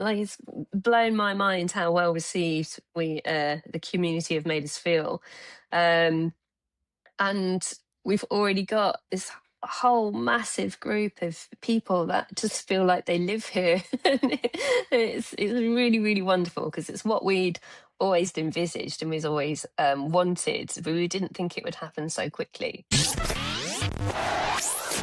Like, it's blown my mind how well received the community have made us feel. Um, and we've already got this whole massive group of people that just feel like they live here. It's really, really wonderful because it's what we'd always envisaged and we've always wanted, but we didn't think it would happen so quickly.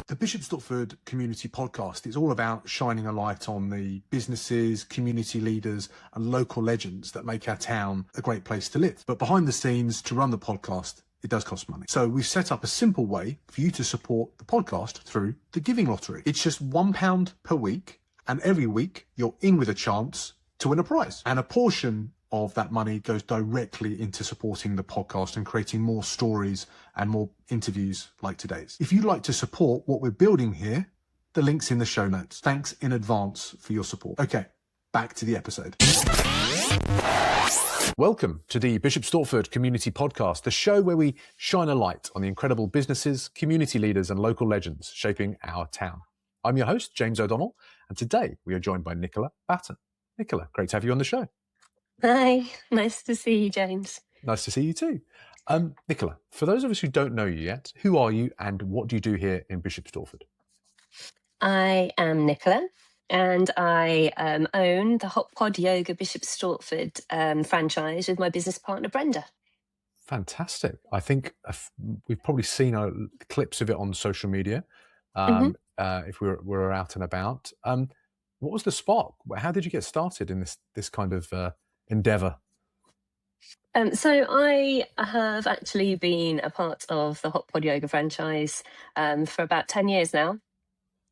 The Bishop Stortford Community Podcast is all about shining a light on the businesses, community leaders and local legends that make our town a great place to live. But behind the scenes, to run the podcast, it does cost money. So we've set up a simple way for you to support the podcast through the Giving Lottery. It's just £1 per week, and every week you're in with a chance to win a prize. And a portion of that money goes directly into supporting the podcast and creating more stories and more interviews like today's. If you'd like to support what we're building here, the link's in the show notes. Thanks in advance for your support. Okay, back to the episode. Welcome to the Bishop Stortford Community Podcast, the show where we shine a light on the incredible businesses, community leaders and local legends shaping our town. I'm your host, James O'Donnell, and today we are joined by Nicola Batten. Nicola, great to have you on the show. Hi, nice to see you, James. Nice to see you too. Nicola, for those of us who don't know you yet, who are you and what do you do here in Bishop Stortford? I am Nicola, and I own the Hotpod Yoga Bishop Stortford franchise with my business partner, Brenda. Fantastic. I think we've probably seen clips of it on social media if we're out and about. What was the spark? How did you get started in this kind of endeavour? So I have actually been a part of the Hotpod Yoga franchise for about 10 years now.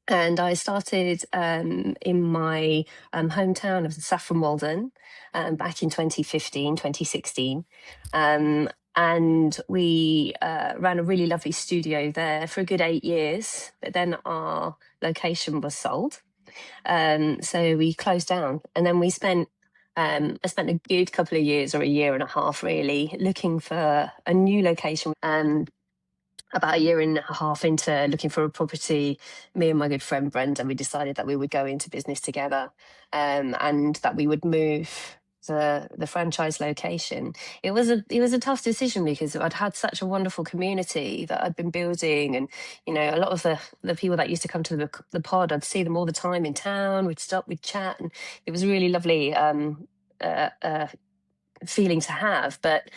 And I started in my hometown of Saffron Walden back in 2015, 2016. And we ran a really lovely studio there for a good 8 years. But then our location was sold. So we closed down. And then we I spent a good couple of years, or a year and a half really, looking for a new location. About a year and a half into looking for a property, me and my good friend Brenda, we decided that we would go into business together and that we would move the franchise location. It was a tough decision because I'd had such a wonderful community that I'd been building, and a lot of the people that used to come to the pod, I'd see them all the time in town. We'd stop, we'd chat, and it was a really lovely feeling to have. But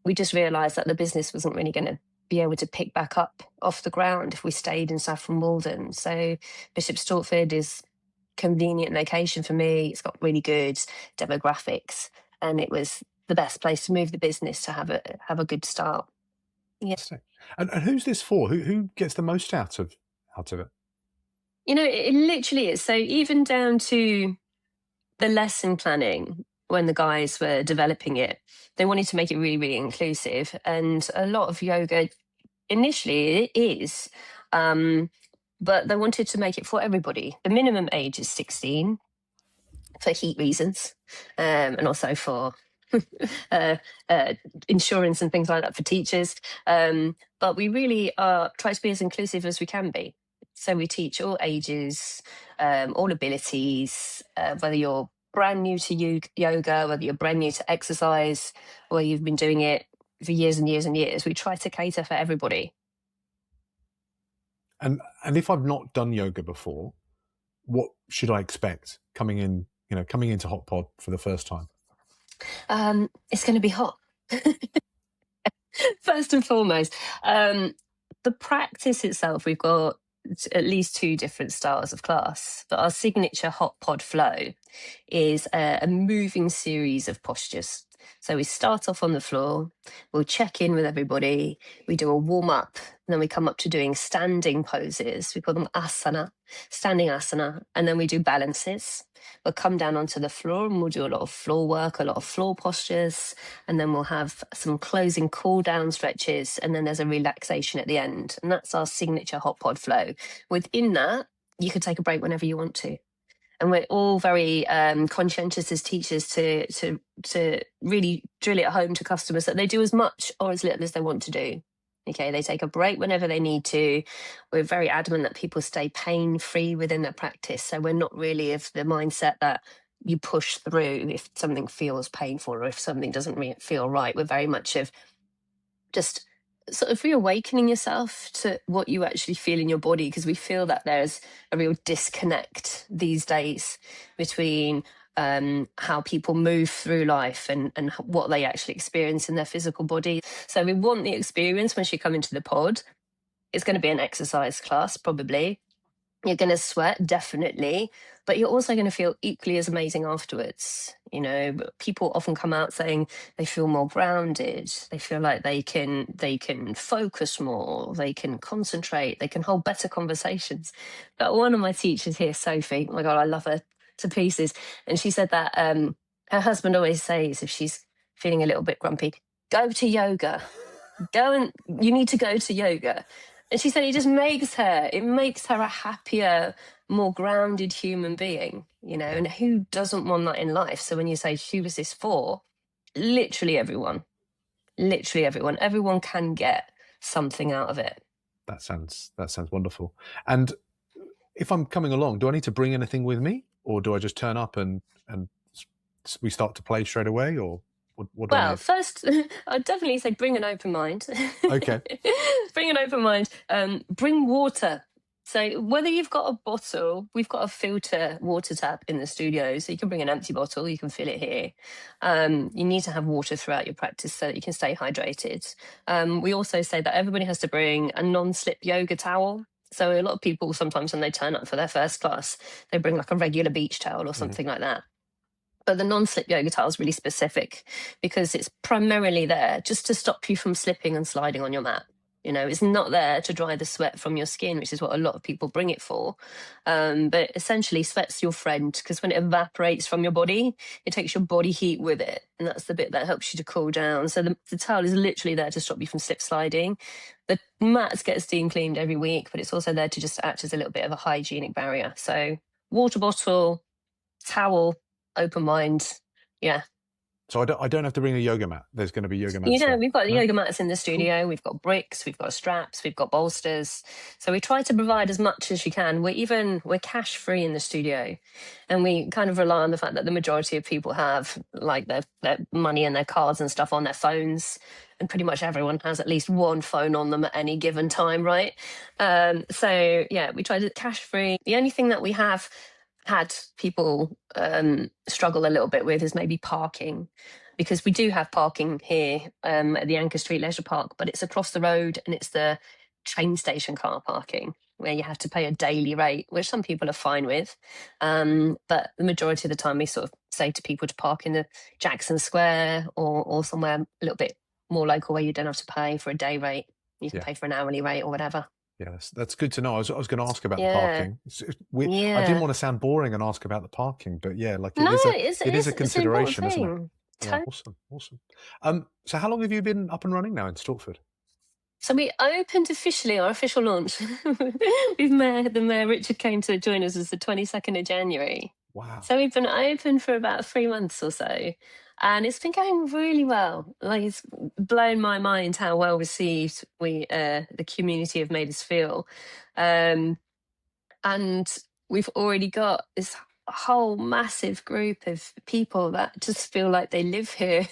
we just realised that the business wasn't really going to be able to pick back up off the ground if we stayed in Saffron Walden. So Bishop Stortford is convenient location for me. It's got really good demographics, and it was the best place to move the business to have a good start. Yeah. And who's this for? Who gets the most out of it? It literally is. So even down to the lesson planning, when the guys were developing it, they wanted to make it really, really inclusive. And a lot of yoga, initially it is, but they wanted to make it for everybody. The minimum age is 16 for heat reasons, and also for insurance and things like that for teachers. But we really try to be as inclusive as we can be. So we teach all ages, all abilities, whether you're brand new to yoga, whether you're brand new to exercise, or you've been doing it for years and years and years. We try to cater for everybody. And if I've not done yoga before, what should I expect coming into Hotpod for the first time? It's going to be hot. First and foremost, the practice itself, we've got at least 2 different styles of class, but our signature Hotpod flow is a moving series of postures. So we start off on the floor, we'll check in with everybody, we do a warm up, and then we come up to doing standing poses. We call them asana, standing asana, and then we do balances. We'll come down onto the floor and we'll do a lot of floor work, a lot of floor postures, and then we'll have some closing cool down stretches, and then there's a relaxation at the end. And that's our signature Hotpod flow. Within that, you can take a break whenever you want to. And we're all very conscientious as teachers to really drill it home to customers that they do as much or as little as they want to do. Okay, they take a break whenever they need to. We're very adamant that people stay pain-free within their practice. So we're not really of the mindset that you push through if something feels painful or if something doesn't feel right. We're very much of just sort of reawakening yourself to what you actually feel in your body, because we feel that there's a real disconnect these days between how people move through life and what they actually experience in their physical body. So we want the experience when she come into the pod. It's going to be an exercise class, probably. You're going to sweat, definitely, but you're also going to feel equally as amazing afterwards. You know, people often come out saying they feel more grounded. They feel like they can focus more. They can concentrate. They can hold better conversations. But one of my teachers here, Sophie, oh my God, I love her to pieces. And she said that her husband always says if she's feeling a little bit grumpy, go to yoga. You need to go to yoga. And she said it makes her a happier, more grounded human being, you know, and who doesn't want that in life? So when you say, who was this for? Literally everyone, everyone can get something out of it. That sounds wonderful. And if I'm coming along, do I need to bring anything with me, or do I just turn up and we start to play straight away, or what do I need? First, I'd definitely say bring an open mind. Okay. Bring an open mind. Bring water. So whether you've got a bottle, we've got a filter water tap in the studio, so you can bring an empty bottle, you can fill it here. You need to have water throughout your practice so that you can stay hydrated. We also say that everybody has to bring a non-slip yoga towel. So a lot of people sometimes when they turn up for their first class, they bring like a regular beach towel or something like that. But the non-slip yoga towel is really specific because it's primarily there just to stop you from slipping and sliding on your mat. You know, it's not there to dry the sweat from your skin, which is what a lot of people bring it for. But essentially, sweat's your friend because when it evaporates from your body, it takes your body heat with it. And that's the bit that helps you to cool down. So the towel is literally there to stop you from slip sliding. The mats get steam cleaned every week, but it's also there to just act as a little bit of a hygienic barrier. So water bottle, towel, open mind. Yeah. So I don't have to bring a yoga mat. There's going to be yoga mats. You know, we've got yoga mats in the studio. Cool. We've got bricks, we've got straps, we've got bolsters. So we try to provide as much as you can. We're cash free in the studio, and we kind of rely on the fact that the majority of people have like their money and their cards and stuff on their phones. And pretty much everyone has at least one phone on them at any given time, right? So yeah, we try to cash free. The only thing that we have had people struggle a little bit with is maybe parking, because we do have parking here at the Anchor Street Leisure Park, but it's across the road and it's the train station car parking where you have to pay a daily rate, which some people are fine with. But the majority of the time we sort of say to people to park in the Jackson Square or somewhere a little bit more local where you don't have to pay for a day rate. You can pay for an hourly rate or whatever. Yeah, that's good to know. I was going to ask about the parking. I didn't want to sound boring and ask about the parking, but yeah, like it is a consideration, isn't it? Yeah, awesome. So how long have you been up and running now in Stortford? So we opened officially, our official launch with the Mayor Richard came to join us as the 22nd of January. Wow. So we've been open for about 3 months or so. And it's been going really well. Like, it's blown my mind how well received the community have made us feel. And we've already got this whole massive group of people that just feel like they live here.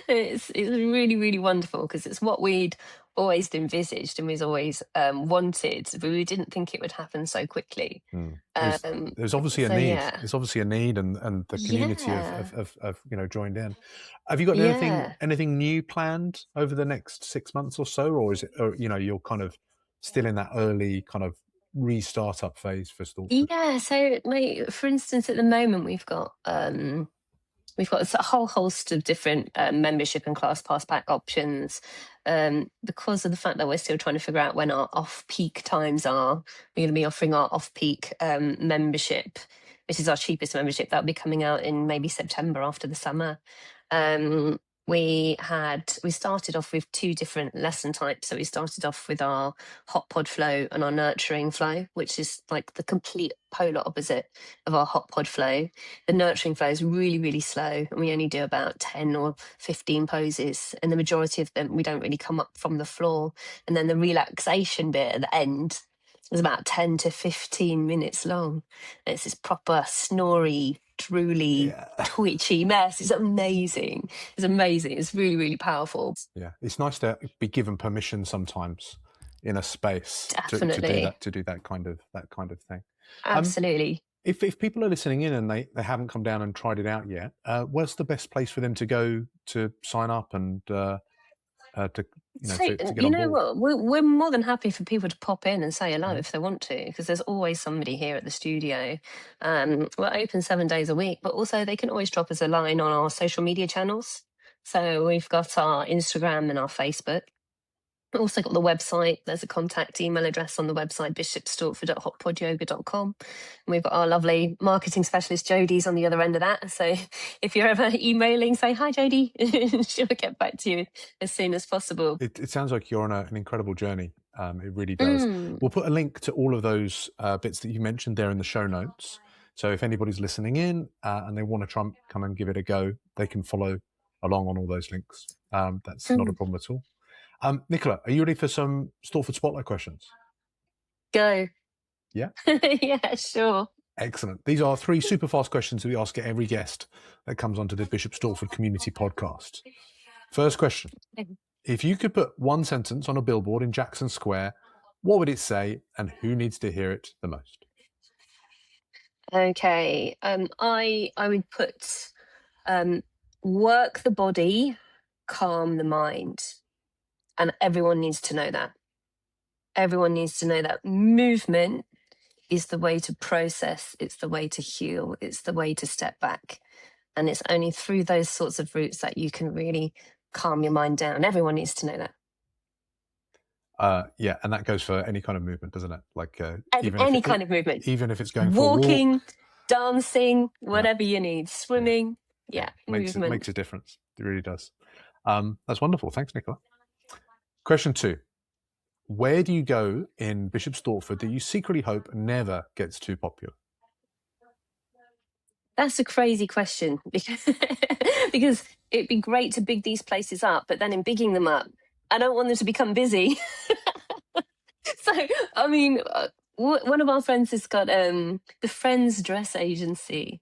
It's really, really wonderful because it's what we'd always envisaged and we've always wanted, but we didn't think it would happen so quickly. There's obviously a need. There's obviously a need, and the community have joined in. Have you got anything new planned over the next 6 months or so, or is it you're kind of still in that early kind of restart up phase for Stortford? Yeah, so for instance, at the moment we've got a whole host of different membership and class pass pack options. Because of the fact that we're still trying to figure out when our off-peak times are, we're going to be offering our off-peak membership, which is our cheapest membership. That'll be coming out in maybe September after the summer. We started off with 2 different lesson types. So we started off with our Hotpod flow and our nurturing flow, which is like the complete polar opposite of our Hotpod flow. The nurturing flow is really, really slow, and we only do about 10 or 15 poses, and the majority of them we don't really come up from the floor. And then the relaxation bit at the end is about 10 to 15 minutes long. It's this proper snory, drooly, twitchy mess. It's amazing. It's amazing. It's really, really powerful. Yeah, it's nice to be given permission sometimes in a space to do that kind of thing. Absolutely. If people are listening in and they haven't come down and tried it out yet, where's the best place for them to go to sign up and to get on board? What? We're more than happy for people to pop in and say hello if they want to, because there's always somebody here at the studio. We're open 7 days a week, but also they can always drop us a line on our social media channels. So we've got our Instagram and our Facebook. We've also got the website. There's a contact email address on the website, bishopstortford@hotpodyoga.com. And we've got our lovely marketing specialist, Jodie's on the other end of that. So if you're ever emailing, say, hi, Jodie. She'll get back to you as soon as possible. It sounds like you're on an incredible journey. It really does. We'll put a link to all of those bits that you mentioned there in the show notes. So if anybody's listening in and they want to come and give it a go, they can follow along on all those links. That's not a problem at all. Nicola, are you ready for some Stortford Spotlight questions? Go. Yeah? Yeah, sure. Excellent. These are 3 super fast questions that we ask every guest that comes onto the Bishop Stortford Community Podcast. First question. If you could put one sentence on a billboard in Jackson Square, what would it say and who needs to hear it the most? Okay. I would put work the body, calm the mind. And everyone needs to know that. Everyone needs to know that movement is the way to process, it's the way to heal, it's the way to step back. And it's only through those sorts of routes that you can really calm your mind down. Everyone needs to know that. Yeah, and that goes for any kind of movement, doesn't it? Like any kind of movement. Even if it's going walking, for a walk, dancing, whatever you need, swimming. Yeah, movement. Makes a difference. It really does. That's wonderful. Thanks, Nicola. Question 2. Where do you go in Bishop Stortford that you secretly hope never gets too popular? That's a crazy question because it'd be great to big these places up, but then in bigging them up, I don't want them to become busy. So, I mean, one of our friends has got the Friends Dress Agency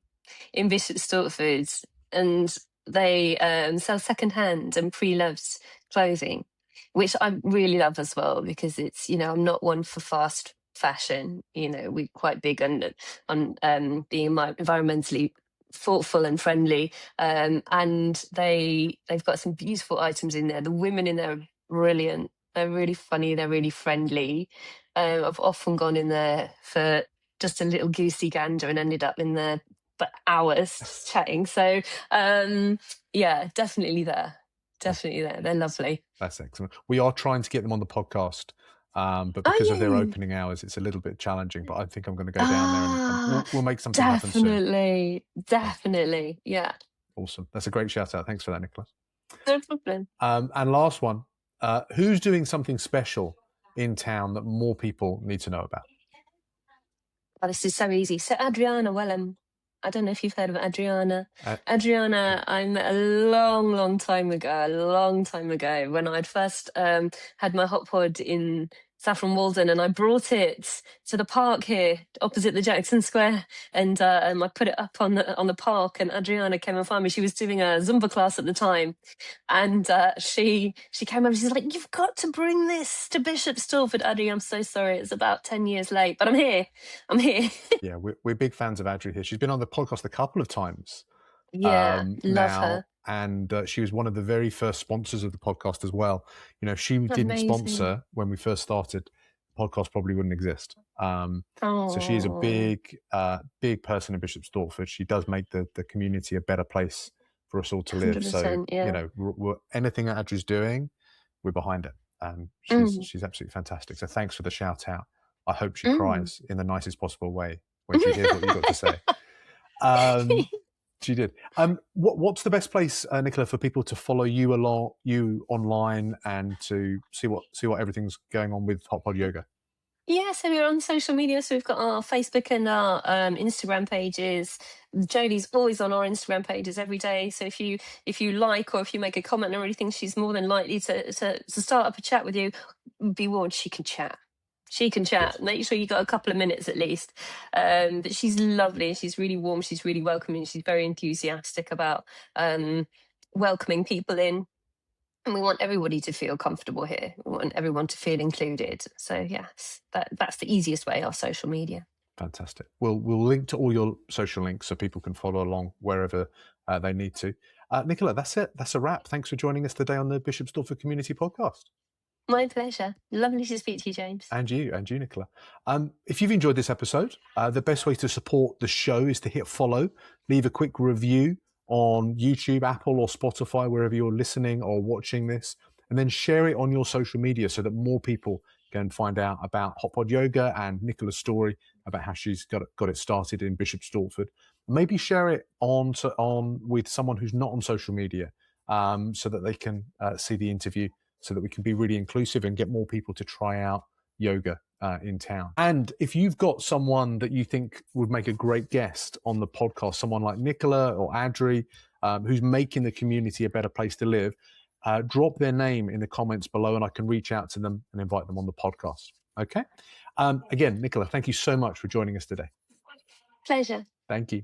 in Bishop Stortford, and they sell secondhand and pre-loved clothing, which I really love as well, because it's, I'm not one for fast fashion. We're quite big on being environmentally thoughtful and friendly, and they've got some beautiful items in there. The women in there are brilliant. They're really funny. They're really friendly. I've often gone in there for just a little goosey gander and ended up in there for hours chatting. So yeah, definitely there. They're lovely. That's excellent. We are trying to get them on the podcast, but because of their opening hours, it's a little bit challenging. But I think I'm going to go down there and we'll make something happen soon. Definitely. Yeah. Awesome. That's a great shout out. Thanks for that, Nicola. No problem. And last one, who's doing something special in town that more people need to know about? Oh, this is so easy. So Adriana Wellham. I don't know if you've heard of Adriana. Adriana, I met a long time ago, when I'd first had my Hotpod in Saffron Walden, and I brought it to the park here opposite the Jackson Square, and I put it up on the park, and Adriana came and found me. She was doing a Zumba class at the time, and she came over. She's like, "You've got to bring this to Bishop Stortford, Adri. I'm so sorry. It's about 10 years late, but I'm here. Yeah, we're big fans of Adri here. She's been on the podcast a couple of times. Yeah, love her. And she was one of the very first sponsors of the podcast as well. If she didn't sponsor when we first started, the podcast probably wouldn't exist. So she's a big person in Bishop Stortford. She does make the community a better place for us all to live. So, anything that Adri's doing, we're behind it. She's absolutely fantastic. So thanks for the shout out. I hope she cries in the nicest possible way when she hears what you've got to say. She did. What's the best place, Nicola, for people to follow you online and to see what everything's going on with Hotpod Yoga? Yeah, so we're on social media. So we've got our Facebook and our Instagram pages. Jodie's always on our Instagram pages every day. So if you like, or if you make a comment or anything, she's more than likely to start up a chat with you. Be warned, she can chat. She can chat. Good. Make sure you got a couple of minutes at least. But she's lovely. She's really warm. She's really welcoming. She's very enthusiastic about welcoming people in. And we want everybody to feel comfortable here. We want everyone to feel included. So yes, that's the easiest way, our social media. Fantastic. We'll link to all your social links so people can follow along wherever they need to. Nicola, that's it. That's a wrap. Thanks for joining us today on the Bishop Stortford Community Podcast. My pleasure. Lovely to speak to you, James. And you, Nicola. If you've enjoyed this episode, the best way to support the show is to hit follow, leave a quick review on YouTube, Apple, or Spotify, wherever you're listening or watching this, and then share it on your social media so that more people can find out about Hotpod Yoga and Nicola's story about how she's got it started in Bishop Stortford. Maybe share it on with someone who's not on social media, so that they can see the interview, so that we can be really inclusive and get more people to try out yoga in town. And if you've got someone that you think would make a great guest on the podcast, someone like Nicola or Adri, who's making the community a better place to live, drop their name in the comments below and I can reach out to them and invite them on the podcast. Okay? Again, Nicola, thank you so much for joining us today. Pleasure. Thank you.